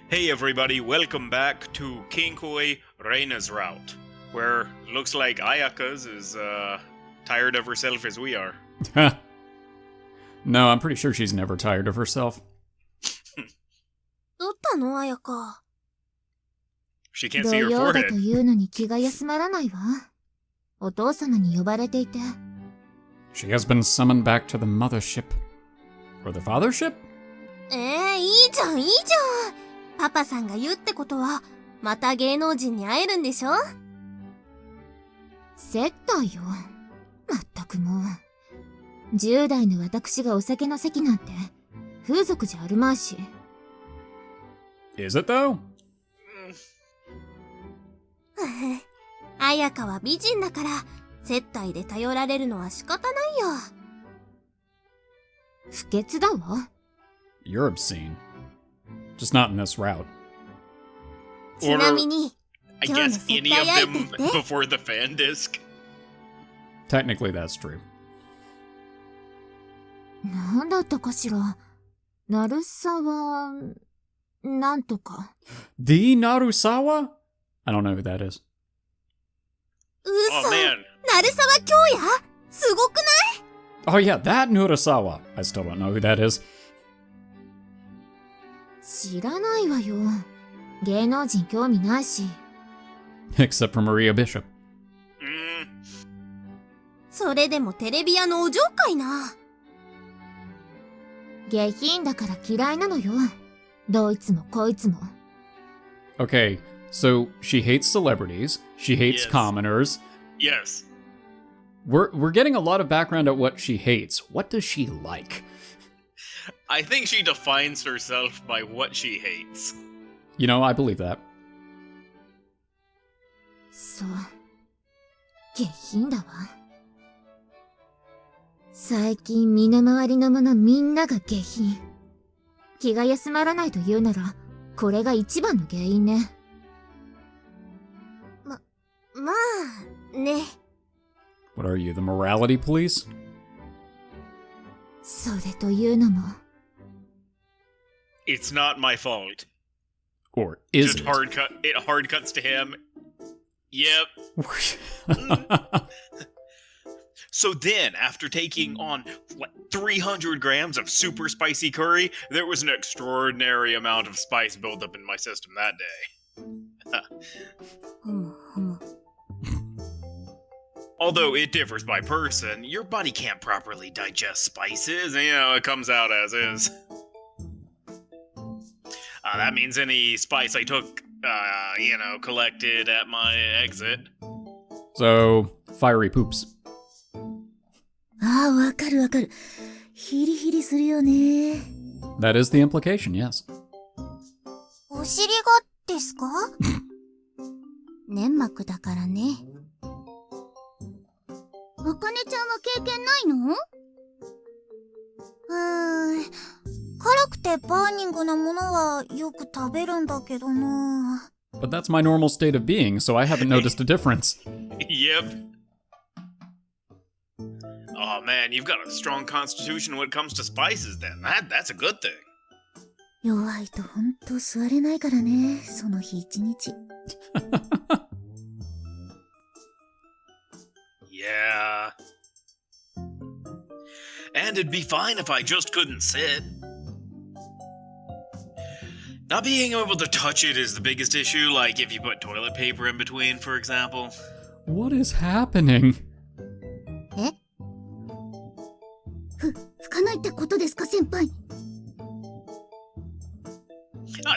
Hey everybody, welcome back to Kinkoi, Reina's route, where looks like Ayaka's is tired of herself as we are. No, I'm pretty sure she's never tired of herself. どったの、彩香。 She can't 土 see her 曜だと forehead. いうのに気が休まらないわ。お父様に呼ばれていて。She has been summoned back to the mothership. Or the fathership? いいじゃん、いいじゃん。パパさんが言うってことは、また芸能人に会えるんでしょ？接待よ。まったくもう。10代の私がお酒の席なんて、風俗じゃあるまいし。Is it though? 彩香は美人だから、接待で頼られるのは仕方ないよ。不潔だわ。You're obscene. Just not in this route. ちなみに、 I 今日の guess 接 any 待 of 相 them 手って before the fan disc. Technically, that's true. なんだったかしら。鳴沢、なんとか。The Narusawa? I don't know who that is. 嘘、 Oh man. 鳴沢京也？すごくない？ Oh yeah, that Narusawa. I still don't know who that is. 知らないわよ。芸能人興味ないし。Except for Maria Bishop. それでもテレビ屋のお嬢かいな。下品だから嫌いなのよ。どいつもこいつも。Okay, so she hates celebrities. She hates Yes. commoners. Yes. We're getting a lot of background at what she hates. What does she like? I think she defines herself by what she hates. You know, I believe that. そう。下品だわ。最近身の回りのものみんなが下品。気が休まらないと言うなら、これが一番の原因ね。まあ、ね。What are you, the morality police? それというのも。It's not my fault. Or is Just it? hard cuts to him. Yep. So then, after taking on, 300 grams of super spicy curry, there was an extraordinary amount of spice buildup in my system that day. Although it differs by person, your body can't properly digest spices, and, it comes out as is. That means any spice I took, collected at my exit. So, fiery poops. ああ、わかるわかる。ヒリヒリするよね。 That is the implication, yes. お尻がですか？粘膜だからね。あかねちゃんは経験ないの？辛くてバーニングなものはよく食べるんだけどな。 But that's my normal state of being, so I haven't noticed a difference. Yep. Oh man, you've got a strong constitution when it comes to spices then. That's a good thing. 弱いとほんと座れないからね、その日一日。Yeah. And it'd be fine if I just couldn't sit. Not being able to touch it is the biggest issue, like if you put toilet paper in between, for example. What is happening? え？拭かないってことですか、先輩。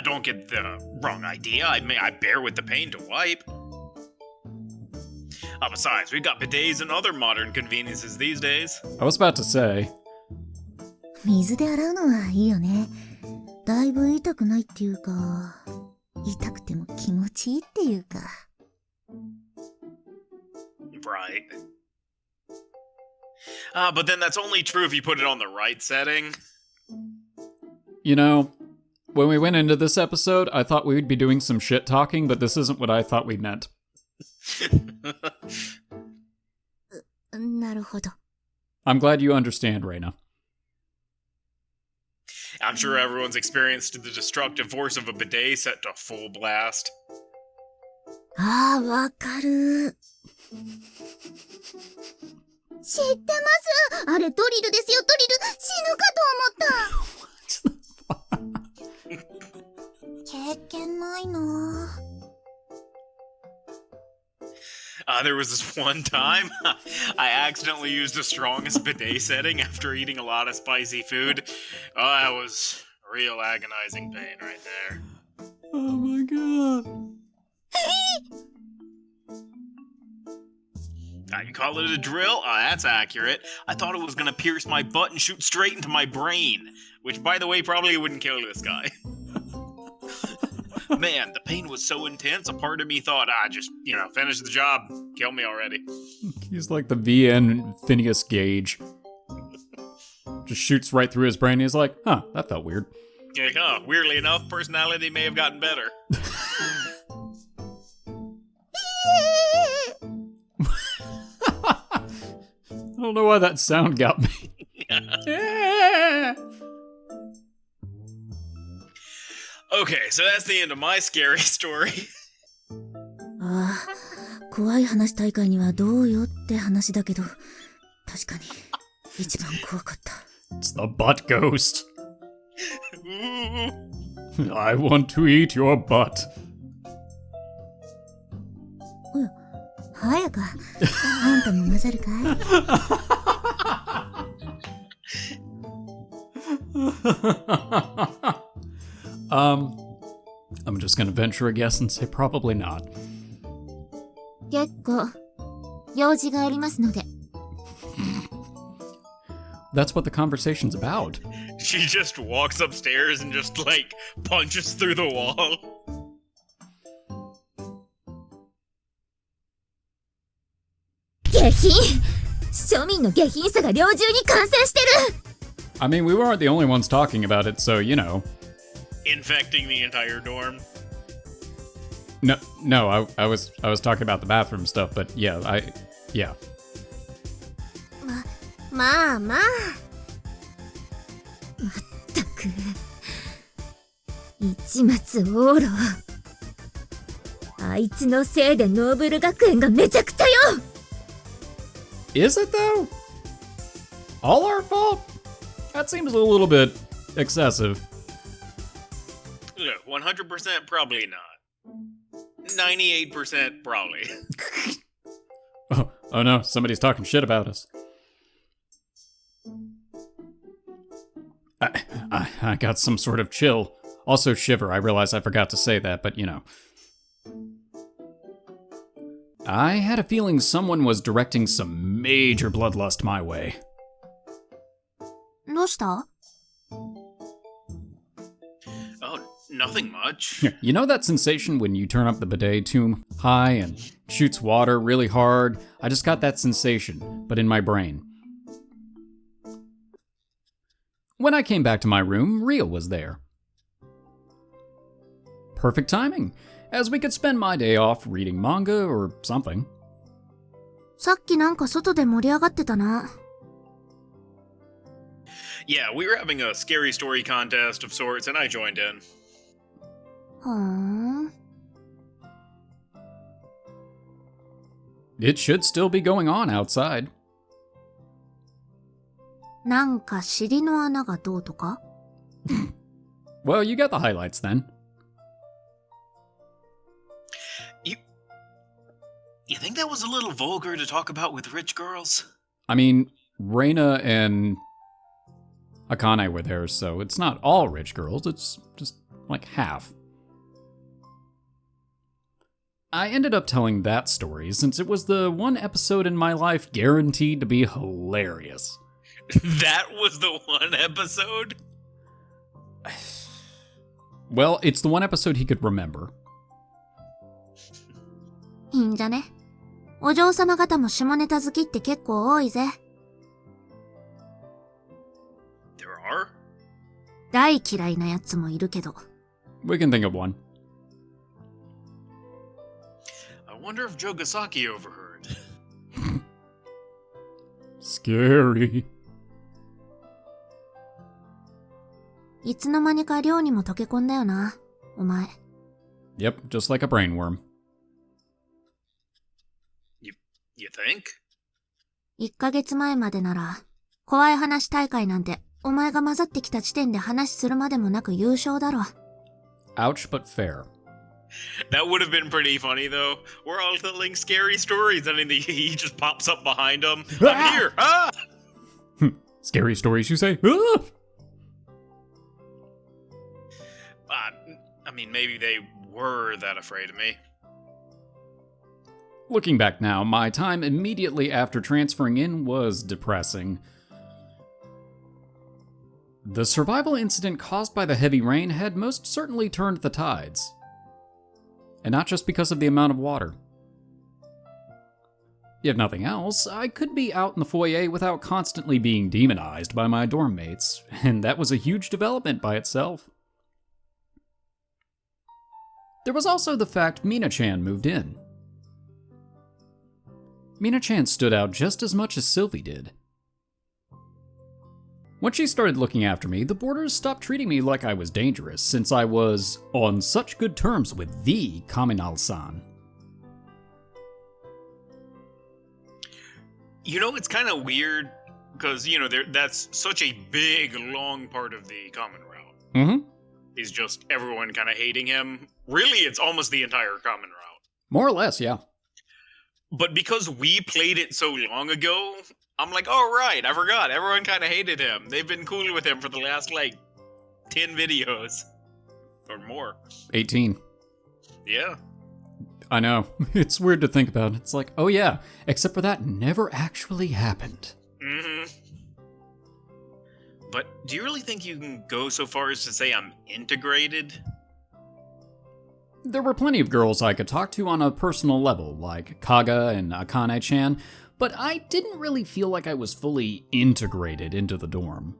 Don't get the wrong idea. I bear with the pain to wipe. Besides, we've got bidets and other modern conveniences these days. I was about to say. 水で洗うのはいいよね。だいぶ痛くないっていうか、痛くても気持ちいいっていうか。Right. But then that's only true if you put it on the right setting. You know, when we went into this episode, I thought we'd be doing some shit talking, but this isn't what I thought we meant. なるほど。 I'm glad you understand, Reina. I'm sure everyone's experienced the destructive force of a bidet set to full blast. ああ、わかる。知ってます。あれドリルですよ、ドリル。死ぬかと思った。経験ないな。There was this one time I accidentally used the strongest bidet setting after eating a lot of spicy food. Oh, that was real agonizing pain right there. Oh my god. You call it a drill? Oh, that's accurate. I thought it was gonna pierce my butt and shoot straight into my brain. Which, by the way, probably wouldn't kill this guy. Man, the pain was so intense, a part of me thought, just, finish the job. Kill me already. He's like the VN Phineas Gage. Just shoots right through his brain. He's like, huh, that felt weird. Yeah, weirdly enough, personality may have gotten better. I don't know why that sound got me. Yeah. Okay, so that's the end of my scary story. ああ、怖い話大会にはどうよって話だけど、確かに一番怖かった。It's the butt ghost. I want to eat your butt. 早か。あんたも混ざるかいI'm just gonna venture a guess and say probably not. 結構、用事がありますので。That's what the conversation's about. She just walks upstairs and just, punches through the wall. 下品！庶民の下品さが猟銃に感染してる！ I mean, we weren't the only ones talking about it, so, you know. Infecting the entire dorm. No, I was talking about the bathroom stuff, but yeah. まあまあ。まったく。市松オーロ。あいつのせいでノーブル学園がめちゃくちゃよ Is it though? All our fault? That seems a little bit excessive. 100% probably not. 98% probably. Oh no, somebody's talking shit about us. I got some sort of chill. Also shiver, I realize I forgot to say that, but you know. I had a feeling someone was directing some major bloodlust my way. どうした Oh, nothing much. You know that sensation when you turn up the bidet too high and shoots water really hard? I just got that sensation, but in my brain. When I came back to my room, Ria was there. Perfect timing, as we could spend my day off reading manga or something. さっきなんか外で盛り上がってたな。Yeah, we were having a scary story contest of sorts, and I joined in. はーん。It should still be going on outside. なんか尻の穴がどうとか Well, you got the highlights then. You think that was a little vulgar to talk about with rich girls? I mean, Reina and Akane were there, so it's not all rich girls, it's just like half. I ended up telling that story since it was the one episode in my life guaranteed to be hilarious. That was the one episode? Well, it's the one episode he could remember. いいんじゃね。お嬢様方も下ネタ好きって結構多いぜ。There are? 大嫌いなやつもいるけど。We can think of one. I wonder if Jogasaki overheard. Scary. いつの間にか寮にも溶け込んだよな、お前。Yep, just like a brainworm. You think? 1ヶ月前までなら、怖い話大会なんて、お前が混ざってきた時点で話するまでもなく優勝だろ。Ouch, but fair. That would have been pretty funny, though. We're all telling scary stories, and then he just pops up behind them. I'm here! Ah! Scary stories, you say? Ah! I mean, maybe they were that afraid of me. Looking back now, my time immediately after transferring in was depressing. The survival incident caused by the heavy rain had most certainly turned the tides. And not just because of the amount of water. If nothing else, I could be out in the foyer without constantly being demonized by my dorm mates, and that was a huge development by itself. There was also the fact Mina-chan moved in. Mina-chan stood out just as much as Sylvie did. When she started looking after me, the boarders stopped treating me like I was dangerous, since I was on such good terms with the Kaminal-san. You know, it's kind of weird, because, you know, that's such a big, long part of the common route. Mm-hmm. Is just everyone kind of hating him. Really, it's almost the entire common route. More or less, yeah. But because we played it so long ago, I'm like, oh, right, I forgot. Everyone kind of hated him. They've been cool with him for the last, 10 videos. Or more. 18. Yeah. I know. It's weird to think about. It's like, oh yeah, except for that never actually happened. Mm-hmm. But do you really think you can go so far as to say I'm integrated? There were plenty of girls I could talk to on a personal level, like Kaga and Akane-chan, but I didn't really feel like I was fully integrated into the dorm.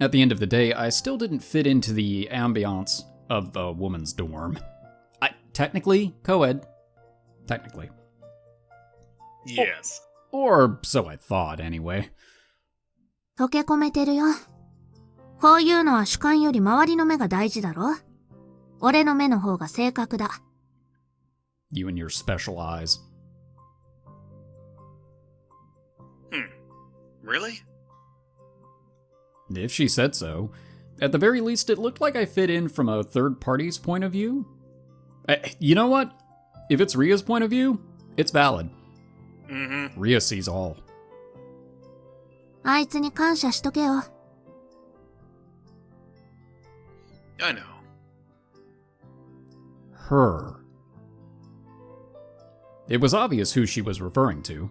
At the end of the day, I still didn't fit into the ambiance of the woman's dorm. Technically, co-ed. Technically. Yes. Or so I thought, anyway. 溶け込めてるよ。こういうのは主観より周りの目が大事だろ。俺の目の方が正確だ。You and your special eyes. Really? If she said so. At the very least, it looked like I fit in from a third party's point of view. You know what? If it's Ria's point of view, it's valid. Mm-hmm. Ria sees all. あいつに感謝しとけよ。I know. Her. It was obvious who she was referring to.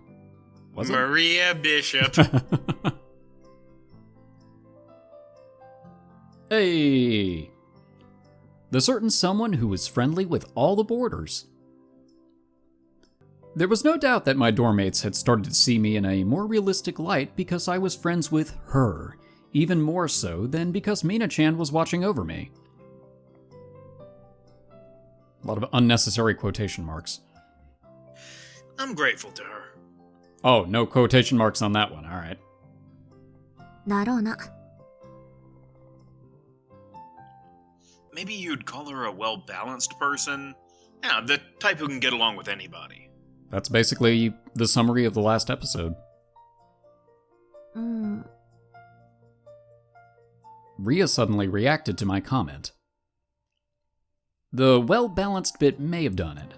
Was it? Maria Bishop. Hey. The certain someone who was friendly with all the boarders. There was no doubt that my dormmates had started to see me in a more realistic light because I was friends with her, even more so than because Mina-chan was watching over me. A lot of unnecessary quotation marks. I'm grateful to her. Oh, no quotation marks on that one, alright. だろうな。Maybe you'd call her a well-balanced person? Yeah, the type who can get along with anybody. That's basically the summary of the last episode. Ria suddenly reacted to my comment. The well-balanced bit may have done it.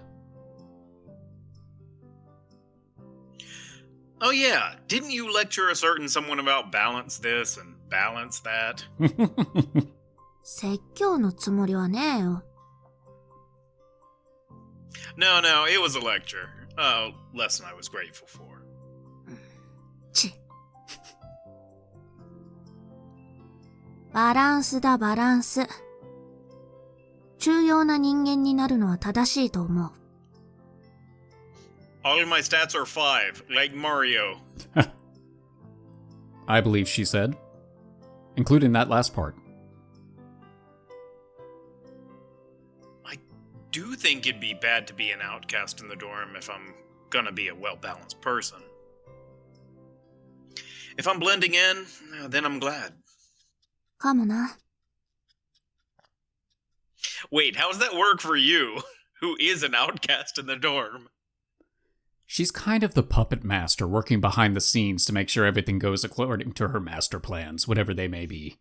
Oh yeah, didn't you lecture a certain someone about balance this and balance that? 説教のつもりはねえよ。No, it was a lecture. A lesson I was grateful for. ち。バランスだ、バランス。重要な人間になるのは正しいと思う。All of my stats are 5, like Mario. I believe she said, including that last part. I do think it'd be bad to be an outcast in the dorm if I'm gonna be a well-balanced person. If I'm blending in, then I'm glad. かもな。 Wait, how does that work for you, who is an outcast in the dorm? She's kind of the puppet master working behind the scenes to make sure everything goes according to her master plans, whatever they may be.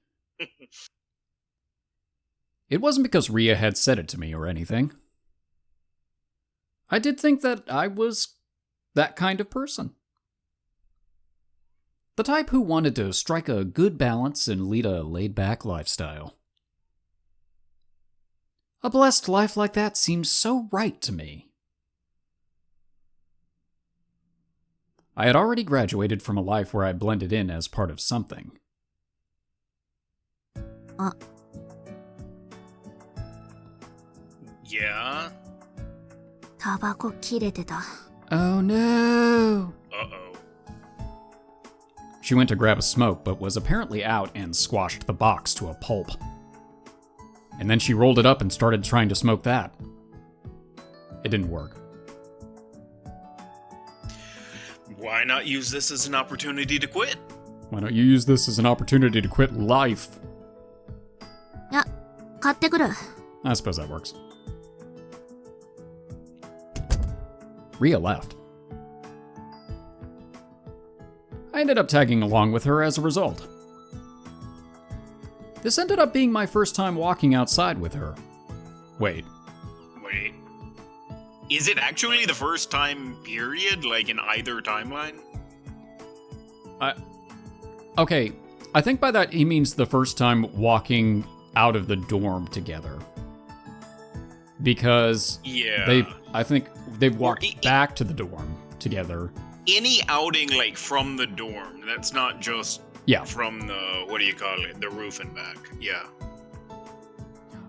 It wasn't because Ria had said it to me or anything. I did think that I was that kind of person. The type who wanted to strike a good balance and lead a laid-back lifestyle. A blessed life like that seems so right to me. I had already graduated from a life where I blended in as part of something. Yeah? タバコ切れてた。 Oh no! Uh-oh. She went to grab a smoke, but was apparently out and squashed the box to a pulp. And then she rolled it up and started trying to smoke that. It didn't work. Why not use this as an opportunity to quit? Why don't you use this as an opportunity to quit life? いや、買ってくる。 I suppose that works. Ria left. I ended up tagging along with her as a result. This ended up being my first time walking outside with her. Wait. Is it actually the first time period, like in either timeline? Okay, I think by that he means the first time walking out of the dorm together. Because Yeah. I think they've walked back to the dorm together. Any outing, like, from the dorm, that's not just from the, what do you call it, the roof and back. Yeah.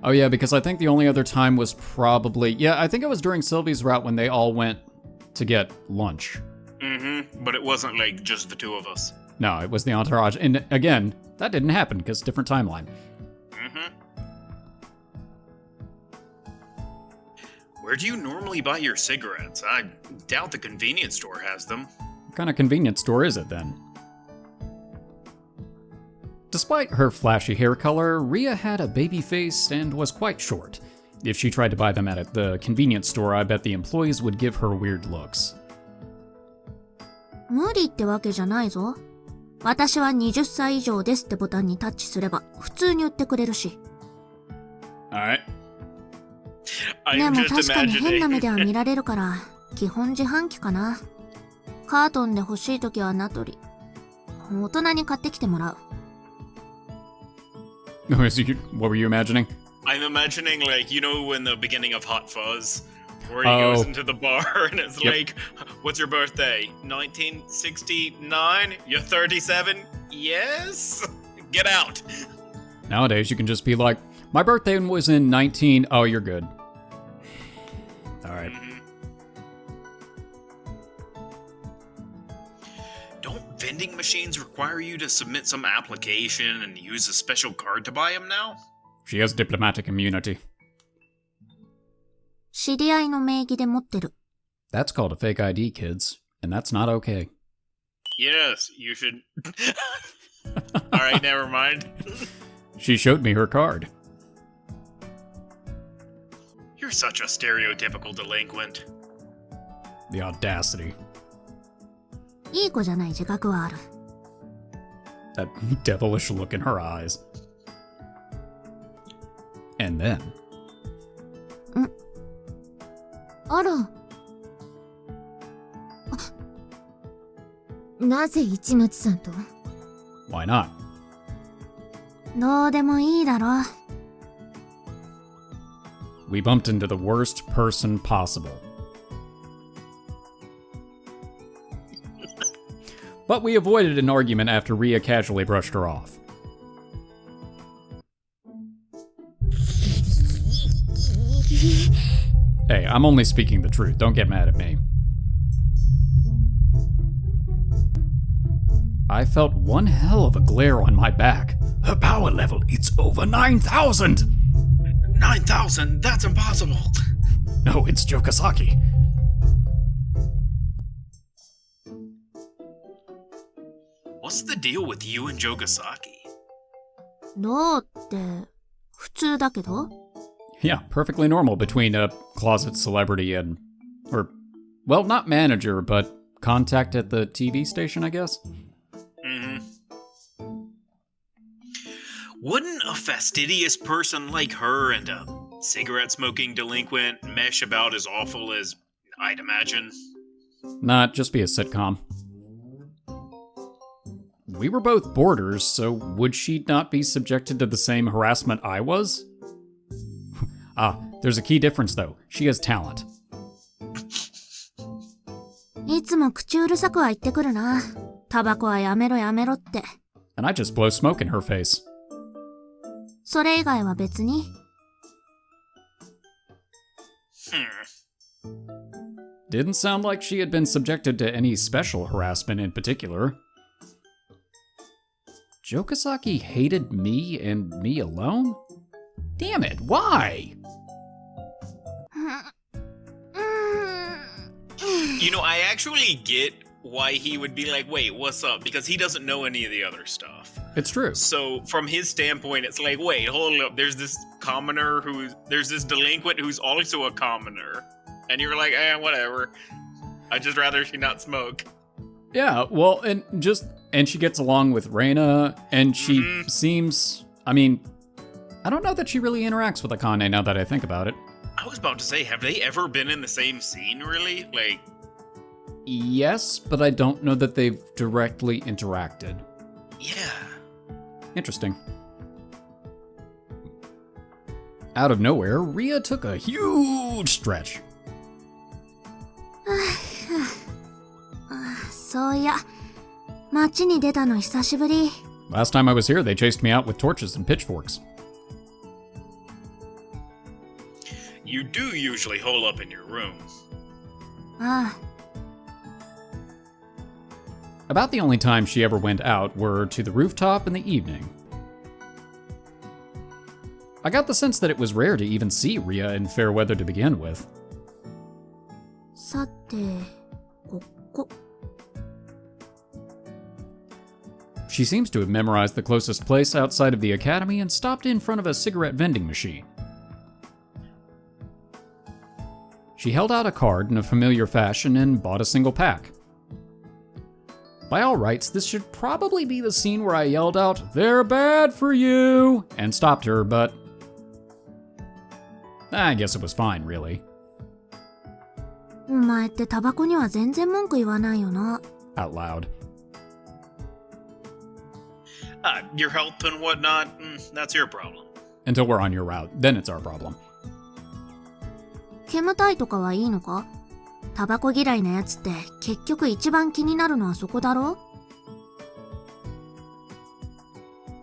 Oh yeah, because I think the only other time was probably... Yeah, I think it was during Sylvie's route when they all went to get lunch. Mm-hmm, but it wasn't, like, just the two of us. No, it was the entourage. And again, that didn't happen because different timeline. Mm-hmm. Where do you normally buy your cigarettes? I doubt the convenience store has them. What kind of convenience store is it then? Despite her flashy hair color, Ria had a baby face and was quite short. If she tried to buy them at the convenience store, I bet the employees would give her weird looks. 無理ってわけじゃないぞ。私は20歳以上ですってボタンにタッチすれば普通に売ってくれるし。Alright. でも確かに変な目では見られるから基本自販機かな。カートンで欲しいときは名取。大人に買ってきてもらう。What were you imagining? I'm imagining, like, you know, in the beginning of Hot Fuzz, where he goes into the bar and it's like, what's your birthday? 1969? You're 37? Yes? Get out. Nowadays, you can just be like, my birthday was in 19... Oh, you're good. Alright. Don't vending machines require you to submit some application and use a special card to buy them now? She has diplomatic immunity. 知り合いの名義で持ってる。 That's called a fake ID, kids. And that's not okay. Yes, you should... Alright, never mind. She showed me her card. You're such a stereotypical delinquent. The audacity. いい子じゃない自覚はある。 That devilish look in her eyes. And then... あら。なぜ市松さんと？ Why not? どうでもいいだろ。 We bumped into the worst person possible. But we avoided an argument after Ria casually brushed her off. Hey, I'm only speaking the truth. Don't get mad at me. I felt one hell of a glare on my back. Her power level, it's over 9,000! 9,000? That's impossible! No, it's Jogasaki. What's the deal with you and Jogasaki? どうって普通だけど Yeah, perfectly normal between a closet celebrity and... or, well, not manager, but contact at the TV station, I guess? Wouldn't a fastidious person like her and a cigarette-smoking delinquent mesh about as awful as I'd imagine? Not just be a sitcom. We were both boarders, so would she not be subjected to the same harassment I was? There's a key difference though. She has talent. いつも口うるさくは言ってくるな。タバコはやめろやめろって。And I just blow smoke in her face. それ以外は別に Didn't sound like she had been subjected to any special harassment in particular. Jogasaki hated me and me alone? Damn it, why? You know, I actually get why he would be like, wait, what's up? Because he doesn't know any of the other stuff. It's true. So from his standpoint, it's like, wait, hold up. There's this delinquent who's also a commoner. And you're like, whatever. I'd just rather she not smoke. Yeah, well, and she gets along with Reina, and she seems, I mean, I don't know that she really interacts with Akane now that I think about it. I was about to say, have they ever been in the same scene, really? Like... Yes, but I don't know that they've directly interacted. Yeah. Interesting. Out of nowhere, Ria took a huge stretch. そういや、街に出たの久しぶり。Last time I was here, they chased me out with torches and pitchforks. You do usually hole up in your room. ああ。 About the only time she ever went out were to the rooftop in the evening. I got the sense that it was rare to even see Ria in fair weather to begin with. さて、ここ。 She seems to have memorized the closest place outside of the academy and stopped in front of a cigarette vending machine. She held out a card in a familiar fashion and bought a single pack. By all rights, this should probably be the scene where I yelled out, "They're bad for you!" and stopped her, but I guess it was fine, really. お前ってタバコには全然文句言わないよな。 Out loud. Your health and whatnot, that's your problem. Until we're on your route, then it's our problem. 煙たいとかはいいのか？タバコ嫌いなやつって結局一番気になるのはそこだろ？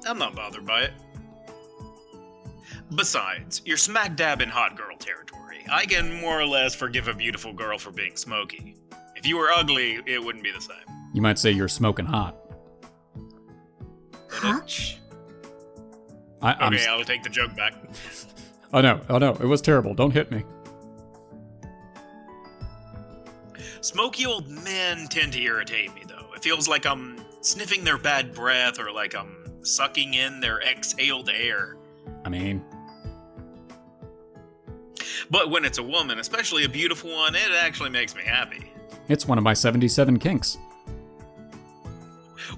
I'm not bothered by it. Besides, you're smack dab in hot girl territory. I can more or less forgive a beautiful girl for being smoky. If you were ugly, it wouldn't be the same. You might say you're smoking hot. Huh? Okay, I'll take the joke back. Oh no, it was terrible. Don't hit me. Smoky old men tend to irritate me, though. It feels like I'm sniffing their bad breath or like I'm sucking in their exhaled air. I mean... But when it's a woman, especially a beautiful one, it actually makes me happy. It's one of my 77 kinks.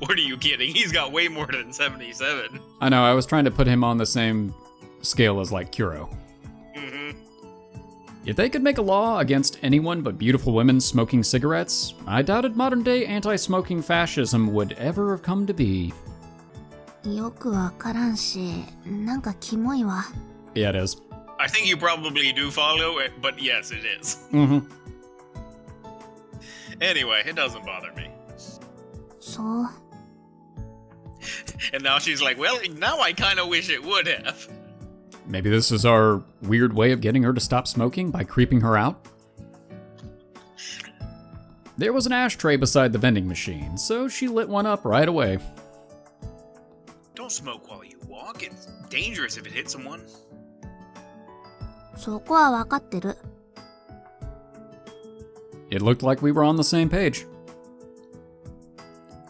What are you kidding? He's got way more than 77. I know, I was trying to put him on the same scale as, like, Kuro. If they could make a law against anyone but beautiful women smoking cigarettes, I doubted modern-day anti-smoking fascism would ever have come to be. よくわからんし、なんかキモいわ。 Yeah, it is. I think you probably do follow it, but yes, it is. Anyway, it doesn't bother me. そう。 And now she's like, well, now I kind of wish it would have. Maybe this is our weird way of getting her to stop smoking by creeping her out? There was an ashtray beside the vending machine, so she lit one up right away. Don't smoke while you walk. It's dangerous if it hits someone. そこはわかってる。 It looked like we were on the same page.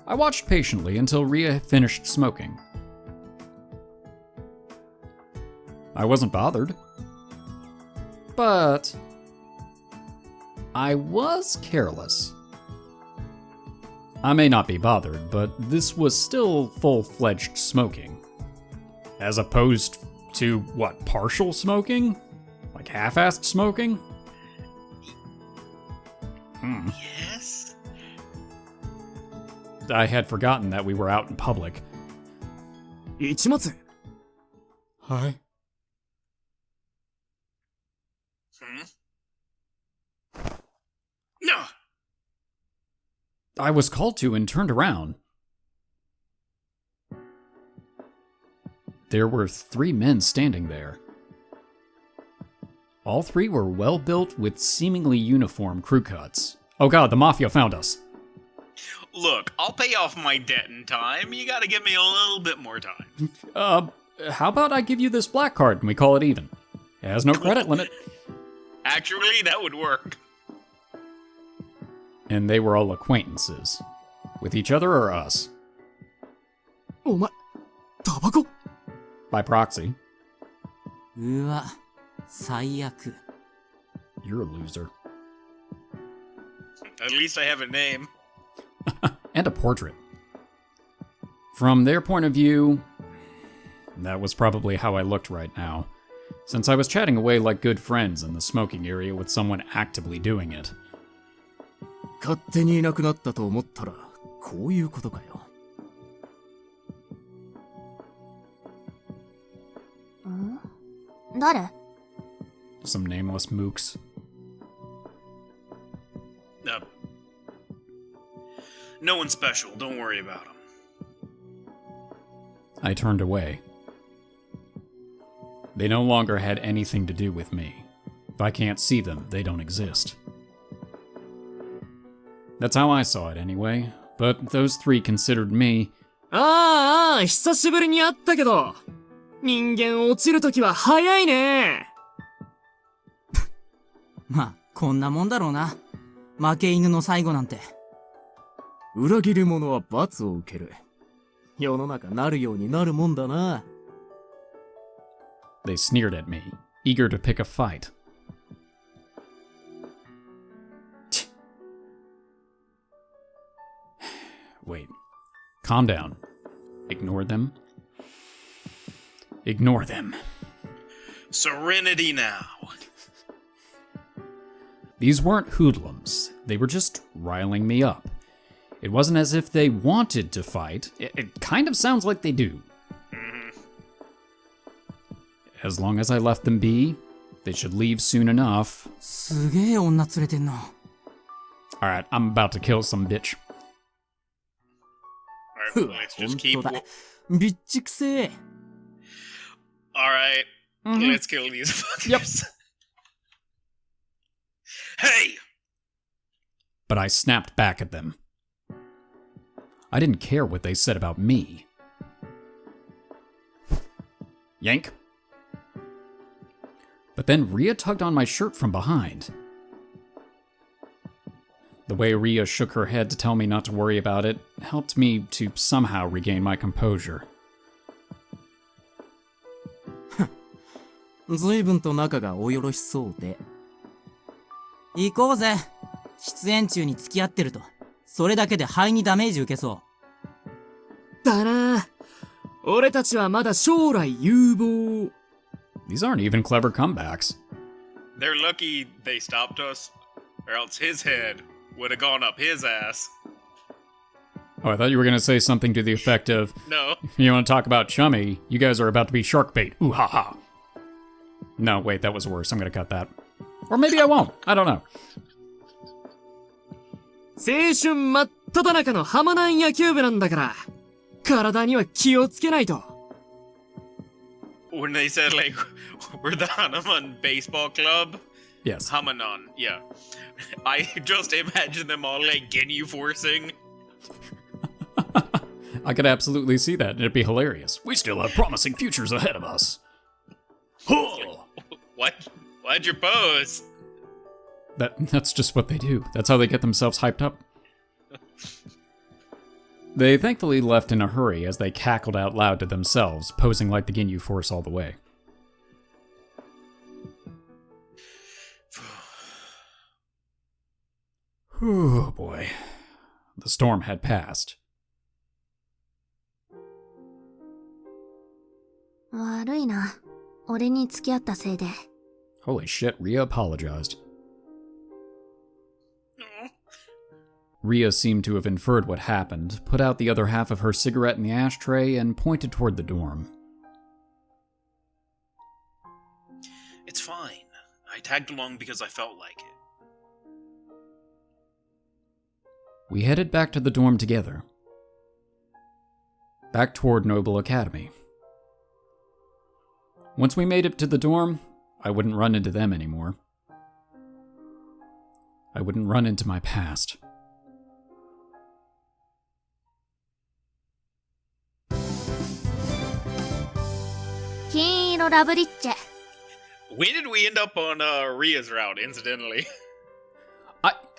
I watched patiently until Ria finished smoking. I wasn't bothered. But I was careless. I may not be bothered, but this was still full-fledged smoking. As opposed to, what, partial smoking? Like half-assed smoking? Yes? I had forgotten that we were out in public. Ichimatsu. Hi. No! I was called to and turned around. There were 3 men standing there. All 3 were well-built with seemingly uniform crew cuts. Oh god, the Mafia found us. Look, I'll pay off my debt in time. You gotta give me a little bit more time. How about I give you this black card and we call it even? It has no credit limit. Actually, that would work. And they were all acquaintances. With each other or us? お前、タバコ By proxy. うわ、最悪。 You're a loser. At least I have a name. And a portrait. From their point of view, that was probably how I looked right now, since I was chatting away like good friends in the smoking area with someone actively doing it. 勝手にいなくなったと思ったら、こういうことかよ。誰？ Some nameless mooks. No one special. Don't worry about him. I turned away. They no longer had anything to do with me. If I can't see them, they don't exist. That's how I saw it anyway, but those 3 considered me... ああ、久しぶりに会ったけど、人間落ちるときは早いね。まあ、こんなもんだろうな。負け犬の最後なんて。裏切り者は罰を受ける。世の中なるようになるもんだな。They sneered at me, eager to pick a fight. Wait. Calm down. Ignore them. Ignore them. Serenity now. These weren't hoodlums. They were just riling me up. It wasn't as if they wanted to fight. It kind of sounds like they do. As long as I left them be, they should leave soon enough. すげえ女連れてんな。Alright, I'm about to kill some bitch. Alright, let's just keep... 本当だ。ビッチくせえ。Alright, let's kill these fuckers. Hey! But I snapped back at them. I didn't care what they said about me. Yank. But then Rhea tugged on my shirt from behind. The way Rhea shook her head to tell me not to worry about it helped me to somehow regain my composure. 随分と仲がおよろしそうで。行こうぜ。出演中に付き合ってると、それだけで肺にダメージ受けそう。だな。俺たちはまだ将来有望。These aren't even clever comebacks. They're lucky they stopped us, or else his head would have gone up his ass. Oh, I thought you were going to say something to the effect of, No. you want to talk about chummy, you guys are about to be shark bait. Ooh ha ha. No, wait, that was worse. I'm going to cut that. Or maybe I won't. I don't know. 青春真っ只中の浜南野球部なんだから、体には気をつけないと。When they said, like, we're the Hanuman baseball club. Yes. Hamanon, yeah. I just imagine them all, like, Ginyu forcing. I could absolutely see that, and it'd be hilarious. We still have promising futures ahead of us. What? Why'd you pose? That's just what they do. That's how they get themselves hyped up. They thankfully left in a hurry as they cackled out loud to themselves, posing like the Ginyu Force all the way. Oh boy. The storm had passed. 悪いな。俺に付き合ったせいで。 Holy shit, Rhea apologized. Rhea seemed to have inferred what happened, put out the other half of her cigarette in the ashtray, and pointed toward the dorm. It's fine. I tagged along because I felt like it. We headed back to the dorm together. Back toward Noble Academy. Once we made it to the dorm, I wouldn't run into them anymore. I wouldn't run into my past. Kiniro Loveriche. When did we end up on Rhea's route, incidentally?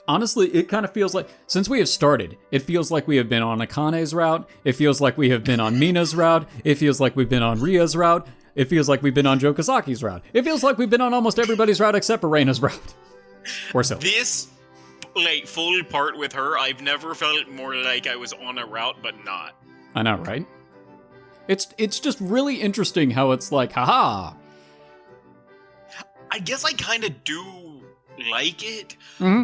Honestly, it kind of feels like, since we have started, it feels like we have been on Akane's route, it feels like we have been on Mina's route, it feels like we've been on Rhea's route, it feels like we've been on Jogasaki's route. It feels like we've been on almost everybody's route except for Reina's route. Or so. This, full part with her, I've never felt more like I was on a route, but not. I know, right? It's just really interesting how it's like, haha. I guess I kind of do like it,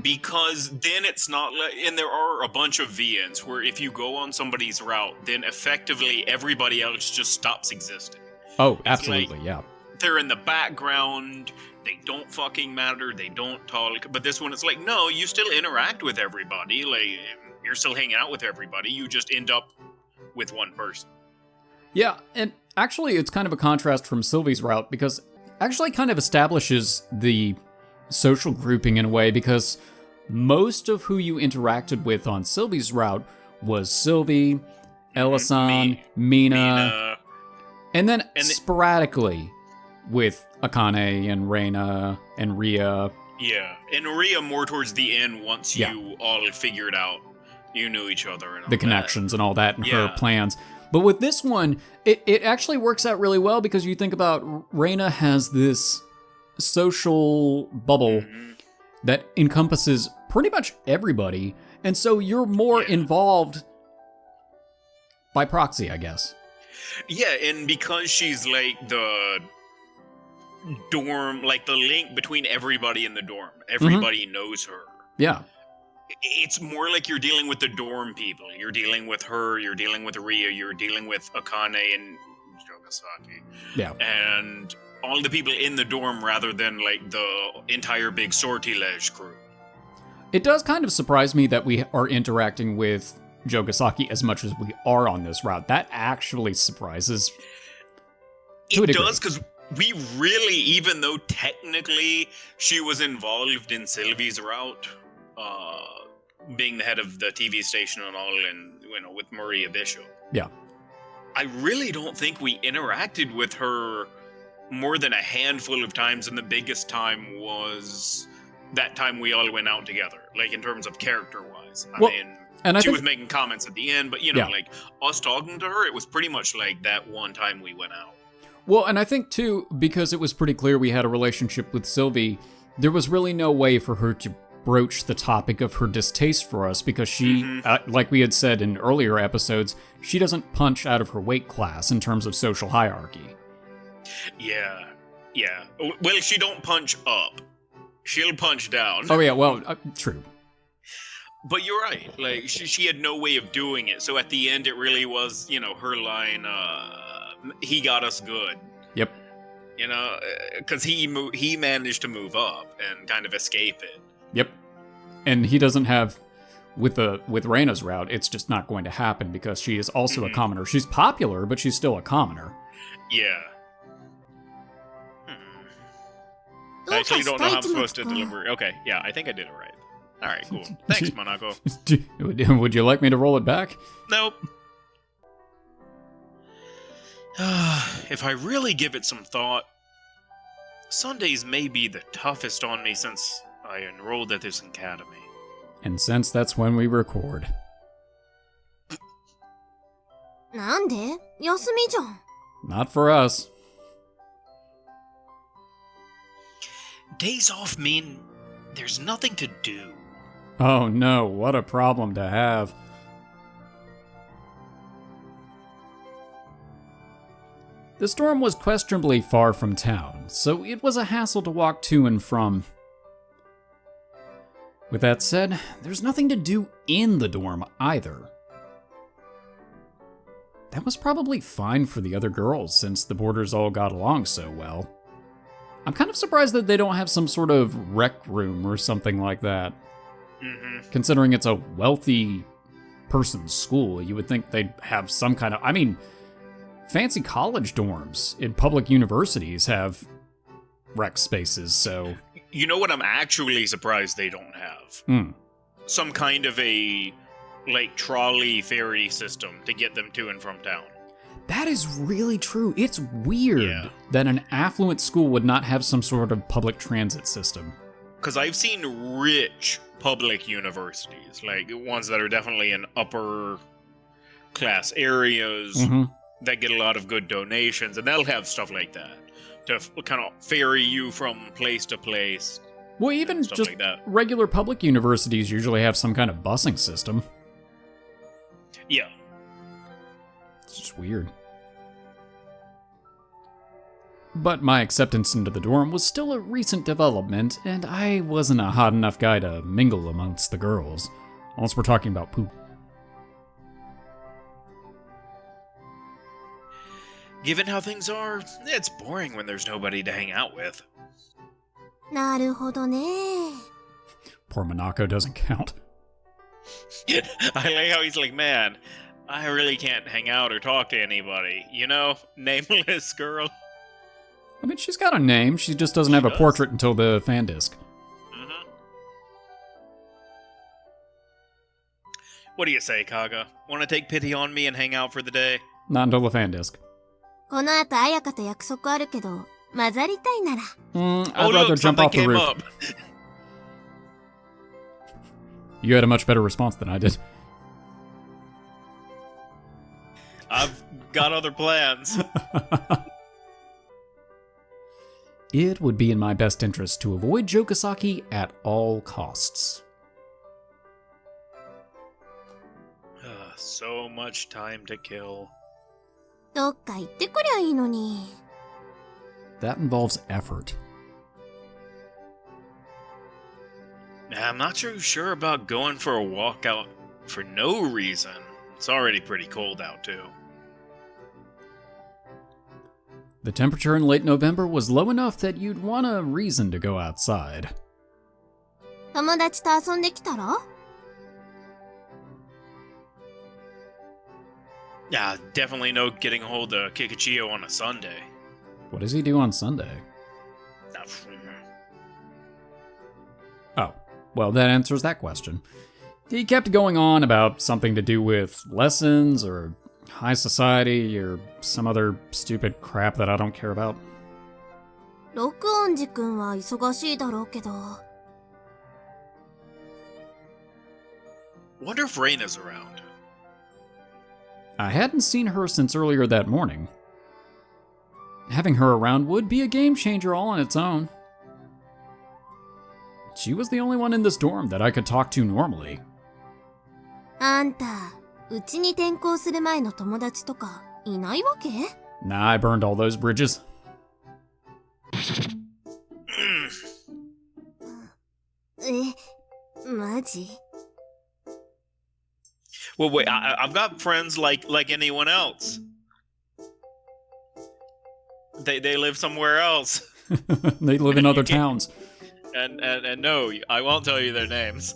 because then it's not like, and there are a bunch of VNs where if you go on somebody's route, then effectively everybody else just stops existing. Oh, It's absolutely, like, yeah. They're in the background, they don't fucking matter, they don't talk, but this one it's like, no, you still interact with everybody, like, you're still hanging out with everybody, you just end up with one person. Yeah, and actually it's kind of a contrast from Sylvie's route, because actually kind of establishes the social grouping in a way, because most of who you interacted with on Sylvie's route was Sylvie, Ella-san, Mina, and then sporadically with Akane and Reina and Rhea. Yeah, and Rhea more towards the end once you all figured out you knew each other and all the connections and all that and her Yeah. plans. But with this one, it actually works out really well, because you think about Reina has this social bubble that encompasses pretty much everybody, and so you're more involved by proxy, I guess. Yeah, and because she's like the dorm, like the link between everybody in the dorm, everybody knows her. Yeah. It's more like you're dealing with the dorm people. You're dealing with her, you're dealing with Rhea, you're dealing with Akane and Jogasaki. Yeah. And all the people in the dorm rather than like the entire big sortilege crew. It does kind of surprise me that we are interacting with Jogasaki as much as we are on this route. That actually surprises. It does, because we really, even though technically she was involved in Sylvie's route, being the head of the TV station and all, and with Maria Bishop. Yeah. I really don't think we interacted with her more than a handful of times, and the biggest time was that time we all went out together, like in terms of character-wise. She was making comments at the end, but like us talking to her, it was pretty much like that one time we went out. Well, and I think too, because it was pretty clear we had a relationship with Sylvie, there was really no way for her to broach the topic of her distaste for us, because she, like we had said in earlier episodes, she doesn't punch out of her weight class in terms of social hierarchy. Yeah. Well, she don't punch up. She'll punch down. Oh yeah, well, true. But you're right. Like, she had no way of doing it. So at the end, it really was, her line, he got us good. Yep. Because he managed to move up and kind of escape it. Yep. And he doesn't have, with Reina's route, it's just not going to happen, because she is also a commoner. She's popular, but she's still a commoner. Yeah. I actually don't know how I'm supposed to deliver. Okay, yeah, I think I did it right. All right, cool. Thanks, Monaco. Would you like me to roll it back? Nope. If I really give it some thought, Sundays may be the toughest on me since I enrolled at this academy. And since that's when we record. なんで？休みじゃん。 Not for us. Days off mean there's nothing to do. Oh no, what a problem to have. This dorm was questionably far from town, so it was a hassle to walk to and from. With that said, there's nothing to do in the dorm either. That was probably fine for the other girls since the boarders all got along so well. I'm kind of surprised that they don't have some sort of rec room or something like that. Considering it's a wealthy person's school, you would think they'd have some kind of... I mean, fancy college dorms in public universities have rec spaces, so... You know what I'm actually surprised they don't have? Some kind of a, like, trolley ferry system to get them to and from town. That is really true. It's weird that an affluent school would not have some sort of public transit system. Because I've seen rich public universities, like ones that are definitely in upper class areas that get a lot of good donations, and they'll have stuff like that to kind of ferry you from place to place. Well, even stuff just like that. Regular public universities usually have some kind of busing system. Yeah. It's just weird. But my acceptance into the dorm was still a recent development, and I wasn't a hot enough guy to mingle amongst the girls, unless we're talking about poop. Given how things are, it's boring when there's nobody to hang out with. なるほどね。 Poor Monaco doesn't count. I like how he's like, man, I really can't hang out or talk to anybody. You know, nameless girl. I mean, she's got a name, she just doesn't have a portrait until the fan disc. What do you say, Kaga? Want to take pity on me and hang out for the day? Not until the fan disc. この後、彩香と約束あるけど、混ざりたいなら。I'd rather jump off the roof. Up. You had a much better response than I did. I've got other plans. It would be in my best interest to avoid Jogasaki at all costs. So much time to kill. どっか行ってくりゃいいのに。 That involves effort. I'm not too sure about going for a walk out for no reason. It's already pretty cold out, too. The temperature in late November was low enough that you'd want a reason to go outside. 友達と遊んできたら？ Yeah, definitely no getting a hold of Kikuchiyo on a Sunday. What does he do on Sunday? Oh, well, that answers that question. He kept going on about something to do with lessons or high society or some other stupid crap that I don't care about. 録音寺くんは忙しいだろうけど。 Wonder if Reina's around. I hadn't seen her since earlier that morning. Having her around would be a game changer all on its own. She was the only one in this dorm that I could talk to normally. あんた、うちに転校する前の友達とかいないわけ？ Nah, I burned all those bridges. マジ？ Well, wait, I've got friends like anyone else. They live somewhere else. They live in other towns. And no, I won't tell you their names.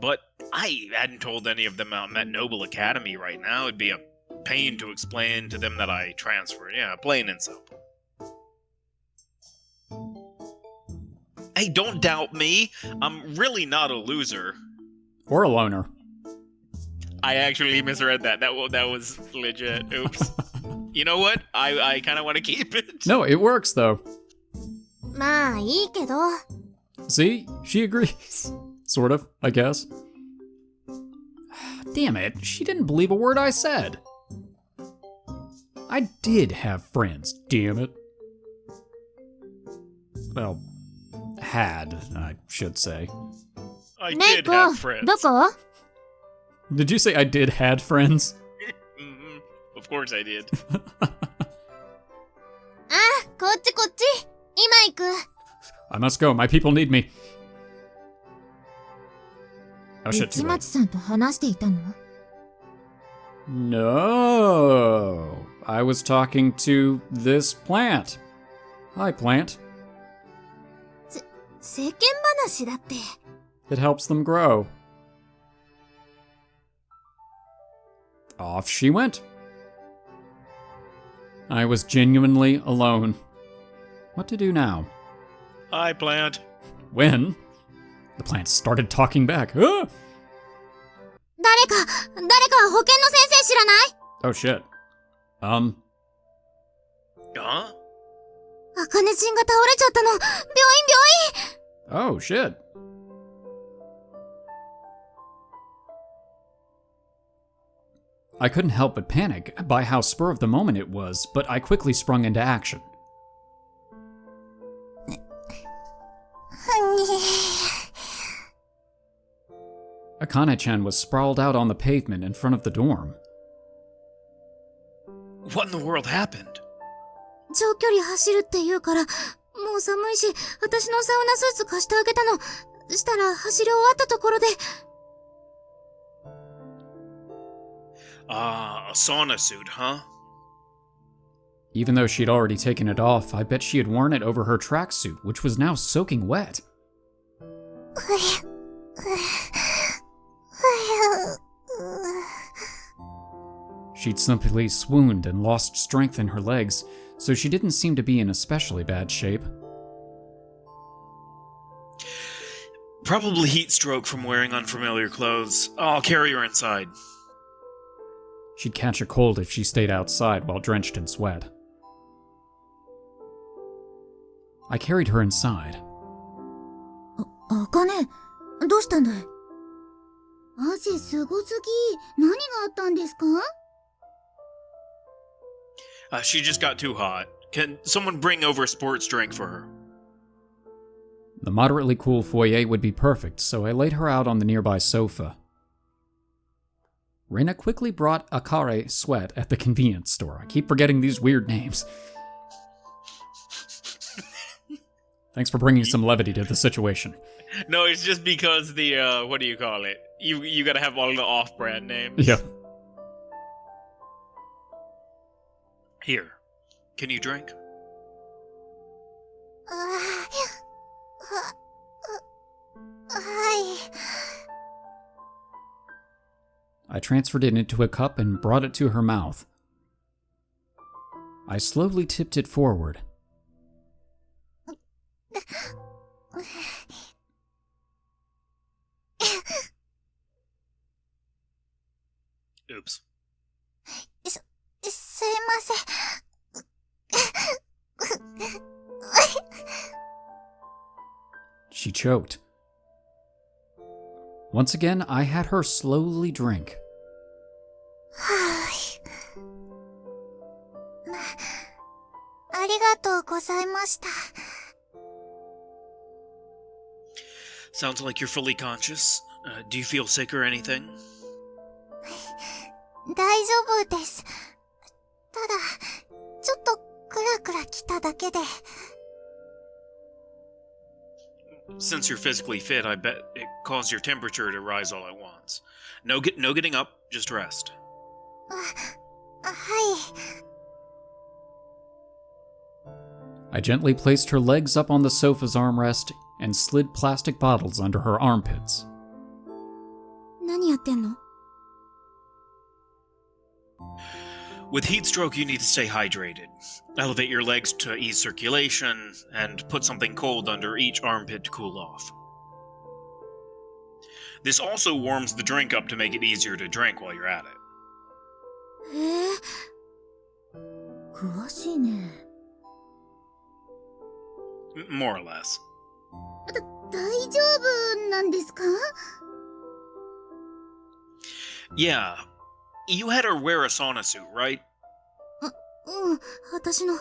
But I hadn't told any of them I'm at Noble Academy right now. It'd be a pain to explain to them that I transferred. Yeah, plain and simple. Hey, don't doubt me. I'm really not a loser. Or a loner. I actually misread that. That was legit. Oops. You know what? I kind of want to keep it. No, it works though. まあいいけど。 See? She agrees. Sort of, I guess. Damn it, she didn't believe a word I said. I did have friends, damn it. Well, had, I should say. I レイ did コ have friends. どこ Did you say I did had friends? Mhm. Of course I did. こっちこっち今行く I must go. My people need me. Oh shit, too 市 late. 松さんと話していたの No. I was talking to this plant. Hi, plant. 世間話だって It helps them grow. Off she went. I was genuinely alone. What to do now? Hi, plant. When the plants started talking back. Ah! 誰か保健の先生知らない Oh shit. Huh? あかねちんが倒れちゃったの病院 Oh shit. I couldn't help but panic by how spur of the moment it was, but I quickly sprung into action. Akane-chan was sprawled out on the pavement in front of the dorm. What in the world happened? 長距離走るって言うからもう寒いし私のサウナスーツ貸してあげたのしたら走り終わったところで Ah, a sauna suit, huh? Even though she'd already taken it off, I bet she had worn it over her tracksuit, which was now soaking wet. She'd simply swooned and lost strength in her legs, so she didn't seem to be in especially bad shape. Probably heat stroke from wearing unfamiliar clothes. I'll carry her inside. She'd catch a cold if she stayed outside while drenched in sweat. I carried her inside. あかねどうしたんだい汗すごすぎ何があったんですか She just got too hot. Can someone bring over a sports drink for her? The moderately cool foyer would be perfect, so I laid her out on the nearby sofa. Reina quickly brought Akare Sweat at the convenience store. I keep forgetting these weird names. Thanks for bringing some levity to the situation. No, it's just because the, what do you call it? You gotta have all the off-brand names. Yeah. Here, can you drink? I transferred it into a cup and brought it to her mouth. I slowly tipped it forward. Oops. すいません She choked. Once again, I had her slowly drink. ありがとうございました Sounds like you're fully conscious. Do you feel sick or anything? 大丈夫ですただちょっとクラクラきただけで Since you're physically fit, I bet it caused your temperature to rise all at once. No getting up, just rest. はい I gently placed her legs up on the sofa's armrest and slid plastic bottles under her armpits. 何やってんの With heat stroke, you need to stay hydrated. Elevate your legs to ease circulation, and put something cold under each armpit to cool off. This also warms the drink up to make it easier to drink while you're at it. へえ詳しいね More or less. 大丈夫なんですか Yeah. You had her wear a sauna suit, right? うん私の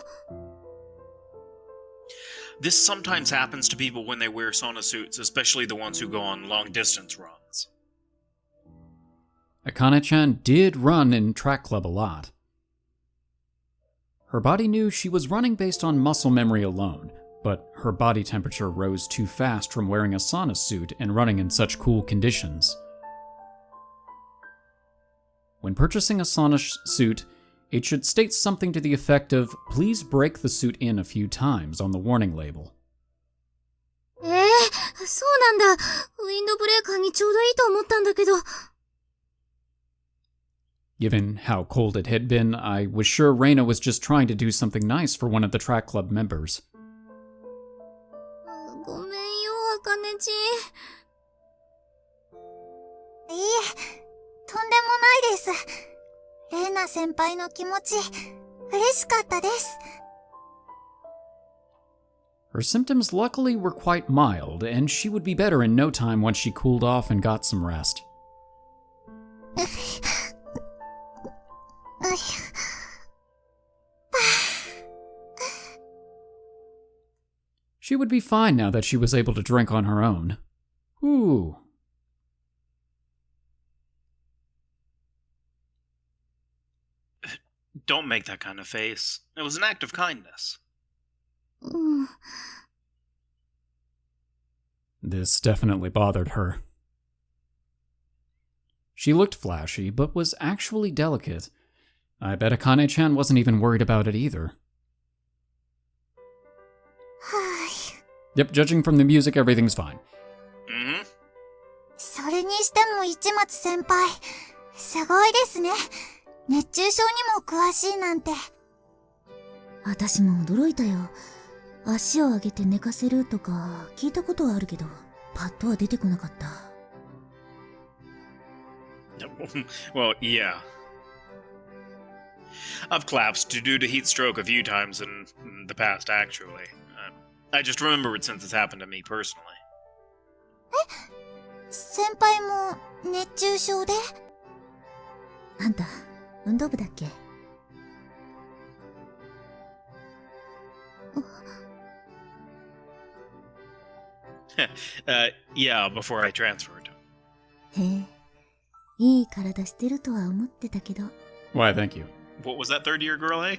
This sometimes happens to people when they wear sauna suits, especially the ones who go on long-distance runs. Akane-chan did run in track club a lot. Her body knew she was running based on muscle memory alone, but her body temperature rose too fast from wearing a sauna suit and running in such cool conditions. When purchasing a sauna suit, it should state something to the effect of, "Please break the suit in a few times" on the warning label. そうなんだ。ウィンドブレーカーにちょうどいいと思ったんだけど。Given how cold it had been, I was sure Reina was just trying to do something nice for one of the track club members. ごめんよ、あかねちん。いえ、とんでもないです。レイナ先輩の気持ち、嬉しかったです。Her symptoms luckily were quite mild, and she would be better in no time once she cooled off and got some rest. She would be fine now that she was able to drink on her own. Ooh. Don't make that kind of face. It was an act of kindness. This definitely bothered her. She looked flashy, but was actually delicate. I bet Akane-chan wasn't even worried about it either. Yep, judging from the music, everything's fine. それにしても市松先輩、すごいですね。熱中症にも詳しいなんて。私も驚いたよ。足を上げて寝かせるとか聞いたことはあるけど、パッとは出てこなかった。Well, yeah. I've collapsed due to heat stroke a few times in the past, actually. I just remembered since it's happened to me personally. 先輩も熱中症で？あんた、運動部だっけ？Yeah, before I transferred. へえ、いい体してるとは思ってたけど。Why, thank you. What was that third-year girl, eh?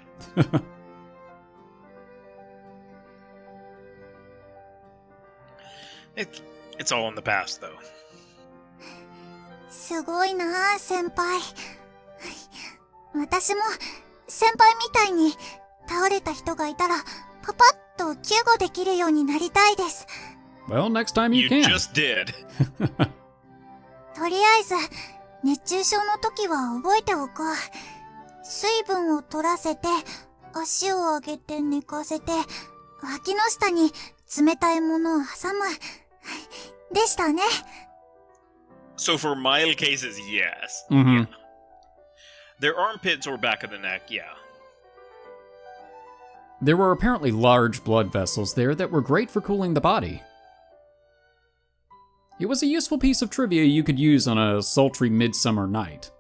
It's all in the past, though. すごいなあ、先輩。私も先輩みたいに倒れた人がいたらパパッと救護できるようになりたいです。Well, next time you can. You just did. とりあえず熱中症の時は覚えておこう。水分を取らせて、足を上げて寝かせて、脇の下に冷たいものを挟む。でしたね。So for mild cases, yes. Mm-hmm. Yeah. Their armpits or back of the neck, yeah. There were apparently large blood vessels there that were great for cooling the body. It was a useful piece of trivia you could use on a sultry midsummer night.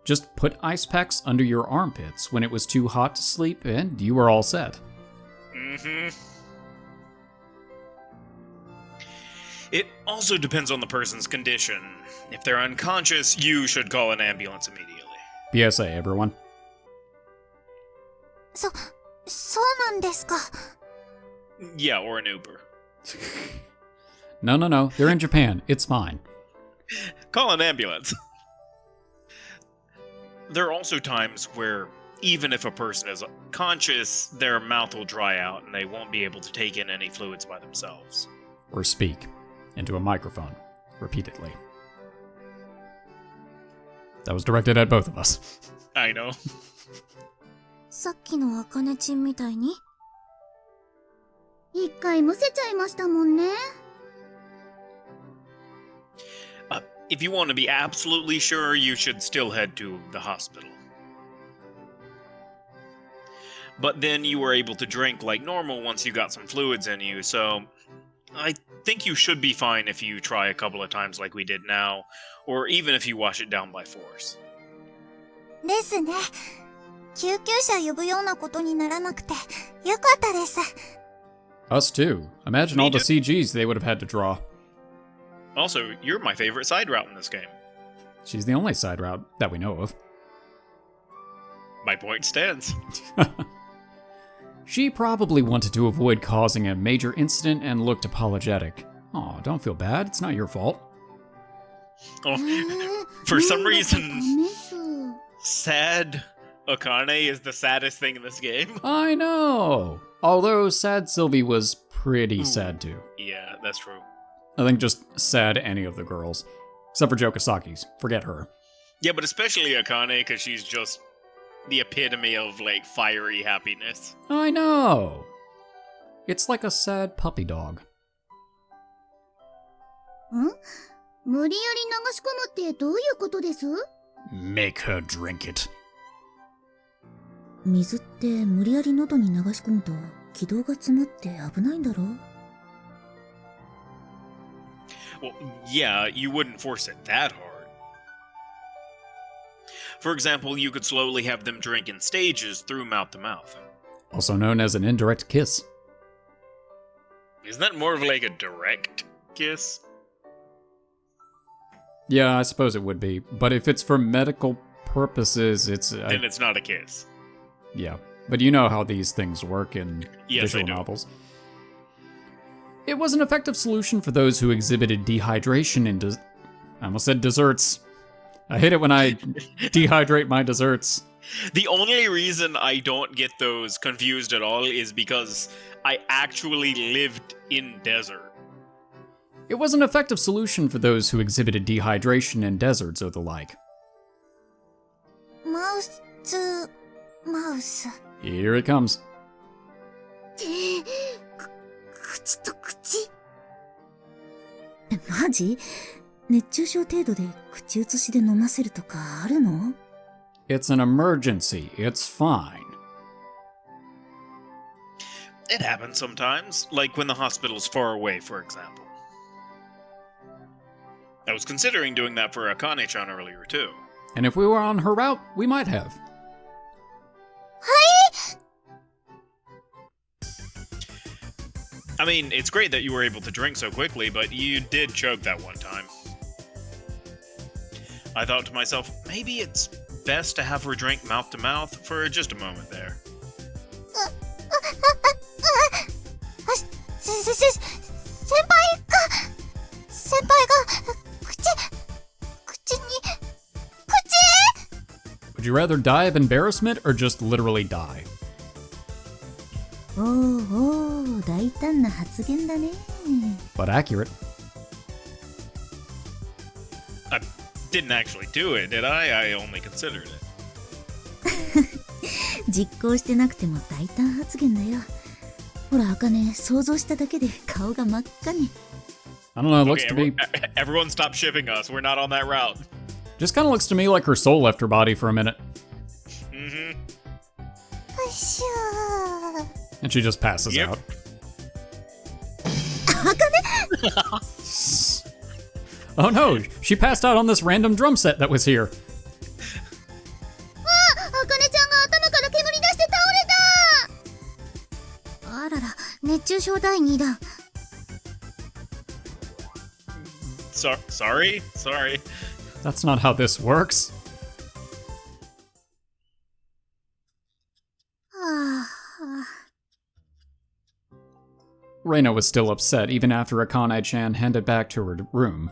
Just put ice packs under your armpits when it was too hot to sleep, and you were all set. Mm-hmm. It also depends on the person's condition. If they're unconscious, you should call an ambulance immediately. PSA, everyone. そうなんですか。Yeah, or an Uber. No. They're in Japan. It's fine. Call an ambulance. There are also times where, even if a person is conscious, their mouth will dry out and they won't be able to take in any fluids by themselves. Or speak into a microphone repeatedly. That was directed at both of us. I know. さっきのあかねちんみたいに一回むせちゃいましたもんね。If you want to be absolutely sure, you should still head to the hospital. But then you were able to drink like normal once you got some fluids in you, so I think you should be fine if you try a couple of times like we did now, or even if you wash it down by force. ですね。救急車呼ぶようなことにならなくてよかったです。Us too. Imagine Me all the too. CGs they would have had to draw. Also, you're my favorite side route in this game. She's the only side route that we know of. My point stands. She probably wanted to avoid causing a major incident and looked apologetic. Aw, don't feel bad. It's not your fault. Oh, for some reason, ダメっす。 sad Akane is the saddest thing in this game. I know! Although Sad Sylvie was pretty sad too. Yeah, that's true. I think just sad any of the girls. Except for Jogasaki's. Forget her. Yeah, but especially Akane, because she's just the epitome of, like, fiery happiness. I know! It's like a sad puppy dog. 無理やり流し込むってどういうことです？ Make her drink it. 水って無理やり喉に流し込むと気道が詰まって危ないんだろ？ Well, yeah, you wouldn't force it that hard. For example, you could slowly have them drink in stages through mouth to mouth. Also known as an indirect kiss. Isn't that more of like a direct kiss? Yeah, I suppose it would be. But if it's for medical purposes, it's... Then it's not a kiss. Yeah. But you know how these things work in Yes, visual I do. novels. It was an effective solution for those who exhibited dehydration in I almost said desserts. I hate it when I dehydrate my desserts. The only reason I don't get those confused at all is because I actually lived in desert. It was an effective solution for those who exhibited dehydration in deserts or the like. マウス、マウス。 Here it comes. 口と口。マジ？熱中症程度で口移しで飲ませるとかあるの？ It's an emergency. It's fine. It happens sometimes, like when the hospital's far away, for example. I was considering doing that for Akane-chan earlier, too. And if we were on her route, we might have. I mean, it's great that you were able to drink so quickly, but you did choke that one time. I thought to myself, maybe it's best to have her drink mouth to mouth for just a moment there. 先輩が口に Would you rather die of embarrassment or just literally die? おーおー、大胆な発言だね。 But accurate. I didn't actually do it, did I? I only considered it. 実行してなくても大胆発言だよ。ほら、茜、想像しただけで顔が真っ赤に。 I don't know, it looks Okay, to me... everyone stop shipping us. We're not on that route. Just kind of looks to me like her soul left her body for a minute. Mm-hmm. プシュー。 And she just passes Yep. out. 茜 Oh no, she passed out on this random drum set that was here. 茜ちゃんが頭から煙出して倒れた。あらら、熱中症第2弾。 Sorry? Sorry. That's not how this works. はあ。 Reina was still upset even after Akane-chan handed back to her room.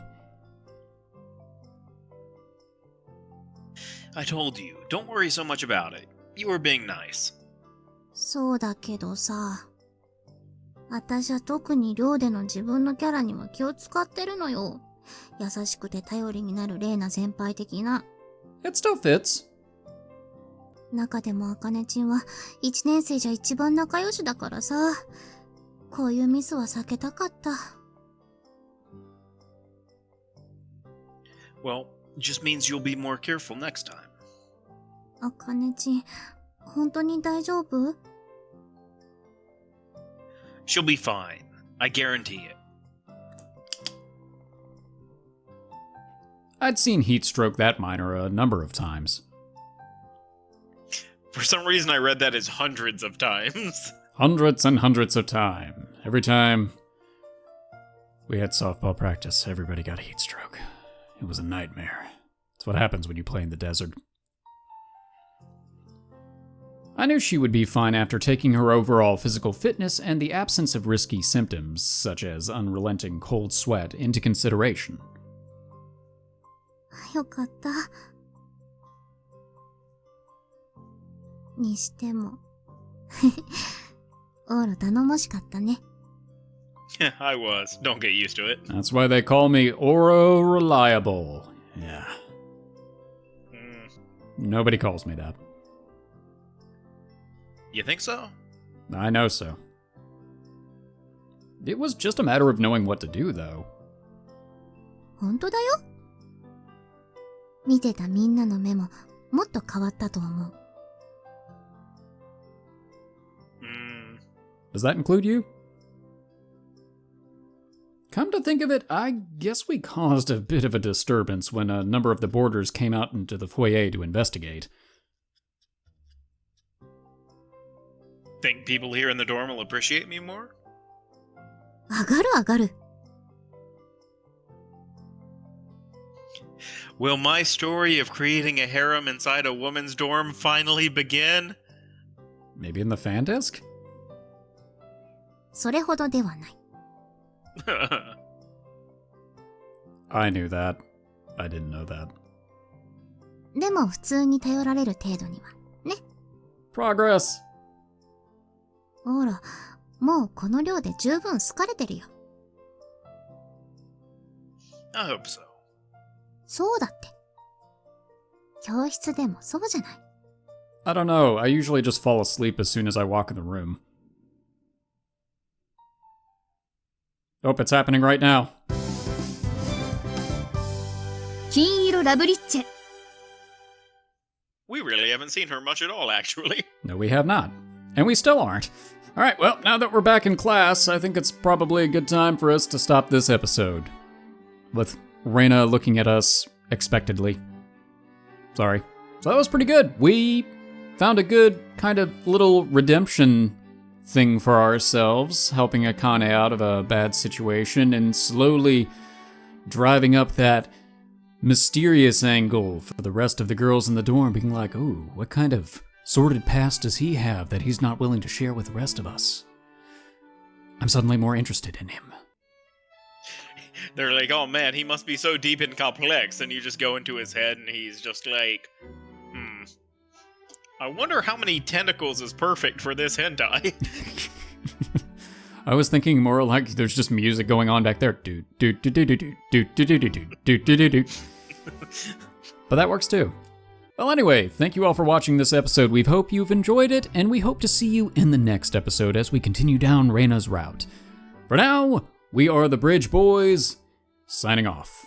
I told you, don't worry so much about it. You were being nice. そうだけどさ。私は特に寮での自分のキャラには気を使ってるのよ。優しくて頼りになるレイナ先輩的な。 It still fits. 中でも茜ちんは1年生じゃ一番仲良しだからさ。こういうミスは避けたかった。 Well, just means you'll be more careful next time. 茜ちん、本当に大丈夫？ She'll be fine. I guarantee it. I'd seen heat stroke that minor a number of times. For some reason, I read that as hundreds of times. Hundreds and hundreds of time. Every time we had softball practice, everybody got a heat stroke. It was a nightmare. It's what happens when you play in the desert. I knew she would be fine after taking her overall physical fitness and the absence of risky symptoms, such as unrelenting cold sweat, into consideration. よかった。にしても。オーロ頼もしかったね。I was. Don't get used to it. That's why they call me Ouro Reliable. Yeah. Nobody calls me that. You think so? I know so. It was just a matter of knowing what to do, though. 本当だよ。見てたみんなの目ももっと変わったと思う。Does that include you? Come to think of it, I guess we caused a bit of a disturbance when a number of the boarders came out into the foyer to investigate. Think people here in the dorm will appreciate me more? 上がる上がる。Will my story of creating a harem inside a woman's dorm finally begin? Maybe in the fan desk? それほどではない。I knew that. I didn't know that. でも普通に頼られる程度には。ね。Progress! ほら、もうこの量で十分好かれてるよ。I hope so. そうだって。教室でもそうじゃない。I don't know, I usually just fall asleep as soon as I walk in the room. Oh, it's happening right now. 金色ラブリッチェ。 We really haven't seen her much at all, actually. No, we have not. And we still aren't. Alright, well, now that we're back in class, I think it's probably a good time for us to stop this episode. With Reina looking at us expectedly. Sorry. So that was pretty good. We found a good kind of little redemption thing for ourselves, helping Akane out of a bad situation and slowly driving up that mysterious angle for the rest of the girls in the dorm, being like, ooh, what kind of sordid past does he have that he's not willing to share with the rest of us? I'm suddenly more interested in him. They're like, oh man, he must be so deep and complex, and you just go into his head and he's just like, I wonder how many tentacles is perfect for this hentai. I was thinking more like there's just music going on back there. But that works too. Well, anyway, thank you all for watching this episode. We hope you've enjoyed it, and we hope to see you in the next episode as we continue down Reina's route. For now, we are the Bridge Boys, signing off.